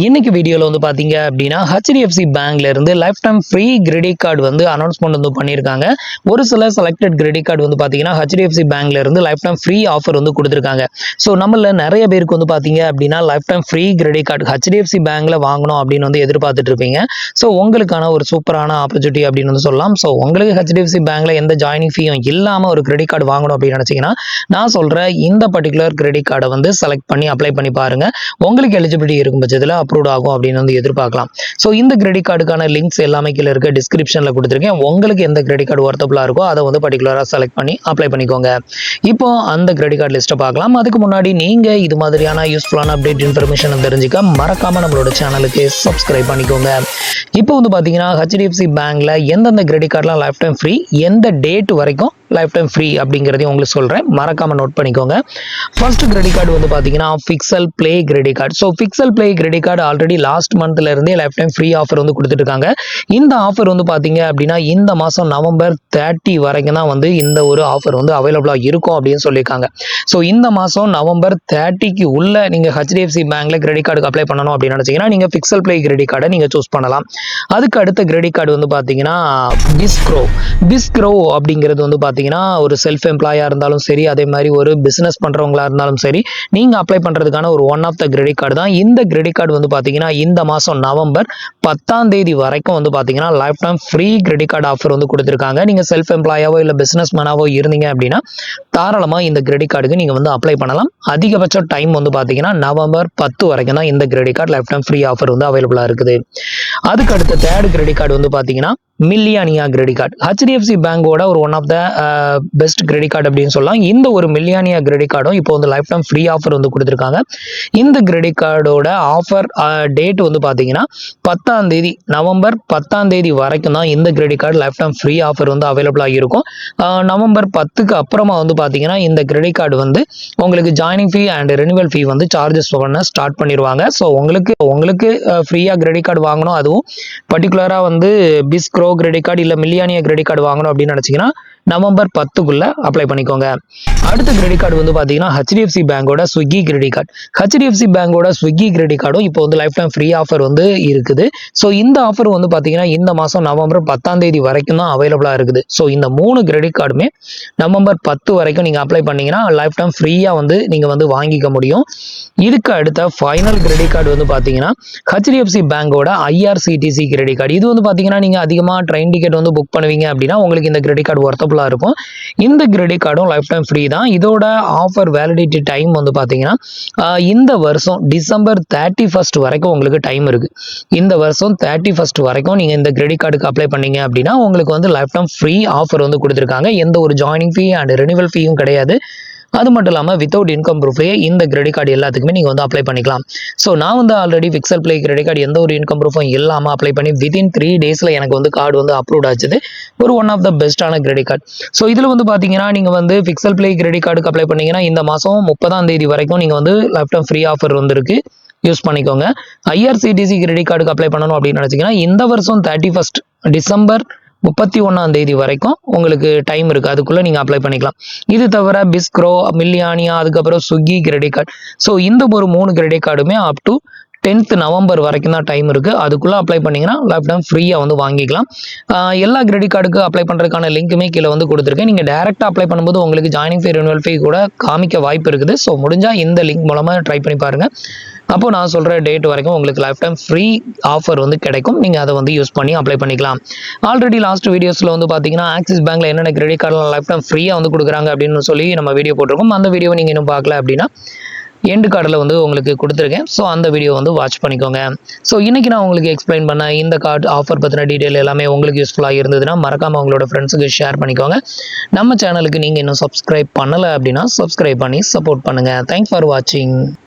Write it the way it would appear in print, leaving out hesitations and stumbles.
இன்னைக்கு வீடியோல வந்து பாத்தீங்க அப்படின்னா HDFC பேங்க்ல இருந்து life time free credit card வந்து அனௌன்ஸ்மெண்ட் வந்து பண்ணியிருக்காங்க. ஒரு சில செலக்டட் கிரெடிட் கார்டு வந்து பாத்தீங்கன்னா HDFC பேங்க்ல இருந்து லைஃப் டைம் ஃப்ரீ ஆஃபர் வந்து கொடுத்துருக்காங்க. ஸோ நம்மள நிறைய பேருக்கு வந்து பாத்தீங்க அப்படின்னா life time free credit card HDFC பேங்க்ல வாங்கணும் அப்படின்னு வந்து எதிர்பார்த்துட்டு இருப்பீங்க. ஸோ உங்களுக்கான ஒரு சூப்பரான ஆப்பர்ச்சுனிட்டி அப்படின்னு வந்து சொல்லலாம். ஸோ உங்களுக்கு HDFC பேங்க்ல எந்த ஜாயினிங் ஃபீயும் இல்லாம ஒரு கிரெடிட் கார்டு வாங்கணும் அப்படின்னு நினைச்சீங்கன்னா நான் சொல்ற இந்த பர்டிகுலர் கிரெடிட் கார்டை வந்து செலக்ட் பண்ணி அப்ளை பண்ணி பாருங்க. உங்களுக்கு எலிஜிபிலிட்டி இருக்கும் பட்சத்தில் அப்ரூவ் ஆகும் அப்படின்னு வந்து எதிர்பார்க்கலாம். ஸோ இந்த கிரெடிட் கார்டுக்கான லிங்க்ஸ் எல்லாமே கீழே இருக்க டிஸ்கிரிப்ஷன்ல கொடுத்துருக்கேன். உங்களுக்கு எந்த கிரெடிட் கார்டு ஒர்த்தபுளா இருக்கோ அதை வந்து பர்டிகுலராக செலக்ட் பண்ணி அப்ளை பண்ணிக்கோங்க. இப்போ அந்த கிரெடிட் கார்டு லிஸ்ட்டை பார்க்கலாம். அதுக்கு முன்னாடி நீங்க இது மாதிரியான யூஸ்ஃபுல்லான அப்டேட் இன்ஃபர்மேஷன் தெரிஞ்சுக்க மறக்காம நம்மளோட சேனலுக்கு சப்ஸ்கிரைப் பண்ணிக்கோங்க. இப்போ வந்து பாத்தீங்கன்னா HDFC பேங்க்ல எந்தெந்த கிரெடிட் கார்டுலாம் லைஃப் டைம் ஃப்ரீ, எந்த டேட் வரைக்கும் லைஃப் டைம் ஃப்ரீ அப்படிங்கிறதையும் உங்களுக்கு சொல்றேன். மறக்காம நோட் பண்ணிக்கோங்க. ஃபர்ஸ்ட் கிரெடிட் கார்டு வந்து பாத்தீங்கன்னா pixel play credit card. So pixel play credit card already last மந்த்ல இருந்தே லைஃப் டைம் ஃப்ரீ ஆஃபர் வந்து கொடுத்துட்டு இருக்காங்க. இந்த ஆஃபர் வந்து பாத்தீங்க அப்படின்னா இந்த மாசம் நவம்பர் 30 வரைக்கும் தான் வந்து இந்த ஒரு ஆஃபர் வந்து அவைலபிளா இருக்கும் அப்படின்னு சொல்லியிருக்காங்க. ஸோ இந்த மாசம் நவம்பர் 30க்கு உள்ள நீங்க HDFC பேங்க்ல கிரெடிட் கார்டுக்கு அப்ளை பண்ணணும் அப்படின்னு நினைச்சீங்கன்னா நீங்க பிக்சல் பிளே கிரெடிட் கார்டை நீங்க சூஸ் பண்ணலாம். அதுக்கு அடுத்த கிரெடிட் கார்டு வந்து பாத்தீங்கன்னா பிஸ்க்ரோ அப்படிங்கிறது வந்து பாத்தீங்கன்னா ஒரு செல்ஃப் எம்ப்ளாயா இருந்தாலும் சரி, அதே மாதிரி ஒரு பிசினஸ் பண்றவங்களா இருந்தாலும் சரி, நீங்க அப்ளை பண்றதுக்கான ஒரு one of the credit card தான். இந்த கிரெடிட் கார்டு வந்து பாத்தீங்கன்னா இந்த மாசம் நவம்பர் 10 வரைக்கும் வந்து பாத்தீங்கன்னா life time free credit card offer வந்து கொடுத்துருக்காங்க. நீங்க செல்ஃப் எம்ப்ளாயாவோ இல்ல பிசினஸ் மேனாவோ இருந்தீங்க அப்படின்னா தாராளமா இந்த கிரெடிட் கார்டுக்கு நீங்க வந்து அப்ளை பண்ணலாம். அதிகபட்ச டைம் வந்து பாத்தீங்கன்னா நவம்பர் 10 வரைக்கும் தான் இந்த credit card life time free offer வந்து அவைலபிளா இருக்குது. அதுக்கு அடுத்த தேர்ட் கிரெடிட் கார்டு வந்து பாத்தீங்கன்னா மில்லியானியா கிரெடிட் கார்டு. HDFC பேங்கோட ஒரு one of the best credit card அப்படின்னு சொல்லலாம். இந்த ஒரு மில்லியானியா கிரெடிட் கார்டும் இப்போ வந்து லைஃப் டைம் ஃப்ரீ ஆஃபர் வந்து கொடுத்துருக்காங்க. இந்த கிரெடிட் கார்டோட ஆஃபர் டேட் வந்து பாத்தீங்கன்னா 10ஆம் தேதி நவம்பர் 10ஆம் தேதி வரைக்கும் தான் இந்த credit card life time free offer வந்து அவைலபிளா இருக்கும். நவம்பர் 10க்கு அப்புறமா வந்து பாத்தீங்கன்னா இந்த கிரெடிட் கார்டு வந்து உங்களுக்கு ஜாயினிங் ஃபீ அண்ட் ரெனிவல் ஃபீ வந்து சார்ஜஸ் பண்ண ஸ்டார்ட் பண்ணிடுவாங்க. ஸோ உங்களுக்கு ஃப்ரீயா கிரெடிட் கார்டு வாங்கணும், அதுவும் பர்டிகுலரா வந்து பிஸ்க்ரோ கிரெடிட் கார்டு இல்ல மில்லியானியா கிரெடிட் கார்டு வாங்கணும் அப்படின்னு நினைச்சீங்கன்னா நவம்பர் 10க்குள்ள அப்ளை பண்ணிக்கோங்க. அடுத்த கிரெடிட் கார்டு வந்து பாத்தீங்கன்னா HDFC பேங்கோட ஸ்விக்கி கிரெடிட் கார்டு. HDFC பேங்கோட ஸ்விக்கி கிரெடிட் கார்டும் இப்போ வந்து லைஃப் டைம் ஃப்ரீ ஆஃபர் வந்து இருக்குது. ஸோ இந்த ஆஃபர் வந்து பாத்தீங்கன்னா இந்த மாசம் நவம்பர் 10ஆம் தேதி வரைக்கும் தான் அவைலபிளா இருக்குது. ஸோ இந்த 3 கிரெடிட் கார்டுமே நவம்பர் 10 வரைக்கும் நீங்க அப்ளை பண்ணீங்கன்னா லைஃப் டைம் ஃப்ரீயா வந்து நீங்க வந்து வாங்கிக்க முடியும். இதுக்கு அடுத்த ஃபைனல் கிரெடிட் கார்டு வந்து பாத்தீங்கன்னா HDFC பேங்கோட IRCTC கிரெடிட் கார்டு. இது வந்து பாத்தீங்கன்னா நீங்க அதிகமா ட்ரெயின் டிக்கெட் வந்து புக் பண்ணுவீங்க அப்படின்னா உங்களுக்கு இந்த கிரெடிட் கார்டு ஒர்த்தபுளா இருக்கும். இந்த கிரெடிட் கார்டும் லைஃப் டைம் ஃப்ரீ தான். இதோட ஆஃபர் வேலிடிட்டி டைம் வந்து பாத்தீங்கன்னா இந்த வருஷம் டிசம்பர் 31 வரைக்கும் உங்களுக்கு டைம் இருக்கு. இந்த வருஷம் 31 வரைக்கும் நீங்க இந்த கிரெடிட் கார்டுக்கு அப்ளை பண்ணீங்க அப்படின்னா உங்களுக்கு வந்து லைஃப் டைம் ஃப்ரீ ஆஃபர் வந்து கொடுத்துருக்காங்க. எந்த ஒரு ஜாயினிங் ஃபீ அண்ட் ரெனிவல் ஃபீயும் கிடையாது. அது மட்டும் இல்லாமல் வித்தவுட் இன்கம் ப்ரூஃப்லேயே இந்த கிரெடிட் கார்டு எல்லாத்துக்குமே நீங்கள் வந்து அப்ளை பண்ணிக்கலாம். ஸோ நான் வந்து already pixel play credit card எந்த ஒரு இன்கம் ப்ரூஃபும் இல்லாமல் அப்ளை பண்ணி வித்தின் 3 டேஸில் எனக்கு வந்து கார்டு வந்து அப்ரூவ் ஆச்சுது. ஒரு ஒன் ஆஃப் த பெஸ்ட்டான கிரெடிட் கார்டு. ஸோ இதில் வந்து பார்த்தீங்கன்னா நீங்கள் வந்து பிக்சல் பிளே கிரெடிட் கார்டுக்கு அப்ளை பண்ணீங்கன்னா இந்த மாதம் 30ஆம் தேதி வரைக்கும் நீங்கள் வந்து லைஃப் டைம் ஃப்ரீ ஆஃபர் வந்துருக்கு, யூஸ் பண்ணிக்கோங்க. IRCTC கிரெடிட் கார்டுக்கு அப்ளை பண்ணணும் அப்படின்னு நினச்சிங்கன்னா இந்த வருஷம் 31 டிசம்பர் 31ஆம் தேதி வரைக்கும் உங்களுக்கு டைம் இருக்கு. அதுக்குள்ள நீங்க அப்ளை பண்ணிக்கலாம். இது தவிர பிஸ்க்ரோ, மில்லியானியா, அதுக்கப்புறம் ஸ்விக்கி கிரெடிட் கார்டு. ஸோ இந்த ஒரு 3 கிரெடிட் கார்டுமே அப் டு 10th நவம்பர் வரைக்கும் தான் டைம் இருக்கு. அதுக்குள்ள அப்ளை பண்ணீங்கன்னா லைஃப் டைம் ஃப்ரீயா வந்து வாங்கிக்கலாம். எல்லா கிரெடிட் கார்டுக்கு அப்ளை பண்றதுக்கான லிங்க்குமே கீழே வந்து கொடுத்துருக்கேன். நீங்க டைரக்டா அப்ளை பண்ணும்போது உங்களுக்கு ஜாயினிங் ஃபீ ரெனிவல் ஃபீ கூட காமிக்க வாய்ப்பு இருக்குது. ஸோ முடிஞ்சா இந்த லிங்க் மூலமா ட்ரை பண்ணி பாருங்க. அப்போ நான் சொல்ற டேட் வரைக்கும் உங்களுக்கு லைஃப் டைம் ஃப்ரீ ஆஃபர் வந்து கிடைக்கும். நீங்க அதை வந்து யூஸ் பண்ணி அப்ளை பண்ணிக்கலாம். ஆல்ரெடி லாஸ்ட் வீடியோஸ்ல வந்து பாத்தீங்கன்னா ஆக்சிஸ் பேங்க்ல என்னென்ன கிரெடிட் கார்டுலாம் லைஃப் டைம் ஃப்ரீயா வந்து கொடுக்குறாங்க அப்படின்னு சொல்லி நம்ம வீடியோ போட்டிருக்கோம். அந்த வீடியோ நீங்க இன்னும் பார்க்கல அப்படின்னா எண்டு கார்டில் வந்து உங்களுக்கு கொடுத்துருக்கேன். ஸோ அந்த வீடியோ வந்து வாட்ச் பண்ணிக்கோங்க. ஸோ இன்னைக்கு நான் உங்களுக்கு எக்ஸ்பிளைன் பண்ண இந்த கார்டு ஆஃபர் பற்றின டீட்டெயில் எல்லாமே உங்களுக்கு யூஸ்ஃபுல்லாக இருந்ததுன்னா மறக்காம உங்களோட ஃப்ரெண்ட்ஸுக்கு ஷேர் பண்ணிக்கோங்க. நம்ம சேனலுக்கு நீங்கள் இன்னும் சப்ஸ்கிரைப் பண்ணலை அப்படின்னா சப்ஸ்கிரைப் பண்ணி சப்போர்ட் பண்ணுங்க. தேங்க்ஸ் ஃபார் வாட்சிங்.